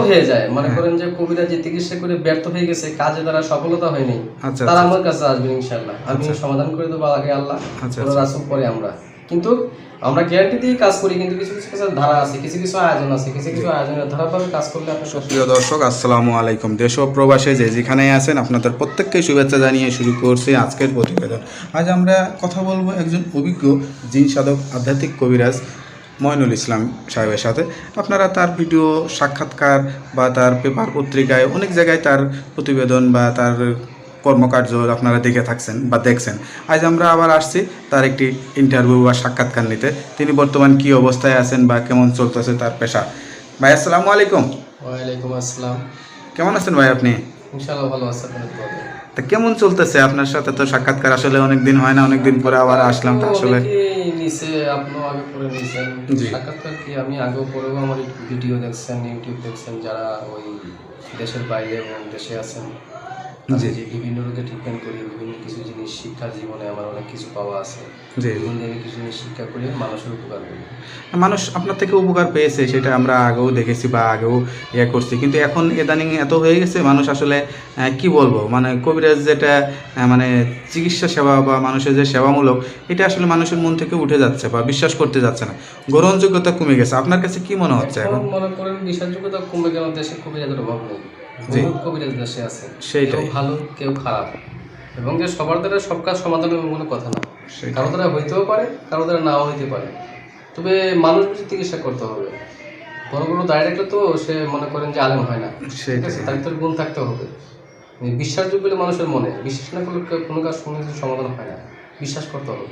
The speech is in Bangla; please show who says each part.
Speaker 1: হয়ে যায়, মনে করেন যে কবিরা যে চিকিৎসা করে ব্যর্থ হয়ে গেছে, কাজে তারা সফলতা হয়নি, তারা আমার কাছে আসবে ইনশাআল্লাহ, আমি সমাধান করে দেবো, আগে আল্লাহ রাসূল পরে আমরা। কিন্তু আমরা গ্যারান্টি দিয়ে কাজ করি, কিন্তু কিছু কিছু ধারা আছে, কিছু কিছু আয়োজন আছে, কিছু কিছু আয়োজনের ধারাভাবে কাজ করলে আপনি।
Speaker 2: প্রিয় দর্শক, আসসালামু আলাইকুম। দেশ ও প্রবাসে যে যেখানেই আছেন, আপনাদের প্রত্যেককে শুভেচ্ছা জানিয়ে শুরু করছি আজকের প্রতিবেদন। আজ আমরা কথা বলবো একজন অভিজ্ঞ জিন সাধক, আধ্যাত্মিক কবিরাজ মইনুল ইসলাম সাহেবের সাথে। আপনারা তার ভিডিও, সাক্ষাৎকার বা তার পেপার পত্রিকায় অনেক জায়গায় তার প্রতিবেদন বা তার কর্মকার্য আপনারা দেখে থাকছেন বা দেখছেন। আজ আমরা আবার আসছি তার একটি ইন্টারভিউ বা সাক্ষাৎকার নিতে। তিনি বর্তমান কী অবস্থায় আছেন বা কেমন চলতেছে তার পেশা। ভাই আসসালামু আলাইকুম।
Speaker 1: ওয়ালাইকুম আসসালাম।
Speaker 2: কেমন আছেন ভাই আপনি?
Speaker 1: ইনশাআল্লাহ ভালো আছি।
Speaker 2: তা কেমন চলতেছে আপনার সাথে? তো সাক্ষাৎকার আসলে অনেকদিন হয় না, অনেকদিন পরে আবার আসলাম। তো আসলে
Speaker 1: নিচে আপনিও আগে পরে নিয়েছেন সাক্ষাৎকার, কি আমি আগেও পরেও আমার ভিডিও দেখছেন, ইউটিউব দেখছেন, যারা ওই দেশের বাইরে এবং দেশে আছেন, যে বিভিন্ন রোগে ট্রিটমেন্ট করি, বিভিন্ন কিছু জিনিস শিক্ষা জীবনে আমার অনেক কিছু পাওয়া আছে, বিভিন্ন কিছু জিনিস শিক্ষা করে মানুষের উপকার করি।
Speaker 2: মানুষ আপনার থেকে উপকার পেয়েছে, সেটা আমরা আগেও দেখেছি বা আগেও করছি, কিন্তু এখন ইদানিং এত হয়ে গেছে মানুষ আসলে কি বলবো, মানে কবিরাজ যেটা মানে চিকিৎসা সেবা বা মানুষের যে সেবামূলক, এটা আসলে মানুষের মন থেকে উঠে যাচ্ছে বা বিশ্বাস করতে যাচ্ছে না, গ্রহণযোগ্যতা কমে গেছে। আপনার কাছে কি মনে হচ্ছে এখন?
Speaker 1: মনে করেন বিশ্বাসযোগ্যতা কমে গেল, দেশে কবিরাজের অভাব নেই, কবিরাজ দেশে আছে, কেউ ভালো কেউ খারাপ, এবং যে সবার দ্বারা সব কাজ সমাধান হবে কোনো কথা না। কারো দ্বারা হইতেও পারে, কারো দ্বারা নাও হইতে পারে, তবে মানুষ বুঝে চিকিৎসা করতে হবে। বড় বড় দায় রাখলে তো সে মনে করেন যে আলেম হয় না, ঠিক আছে, তার ভিতরে গুণ থাকতে হবে। বিশ্বাসযোগ্য বলে মানুষের মনে বিশ্বাস না করলে কোনো কাজ সমাধান হয় না, বিশ্বাস করতে হবে।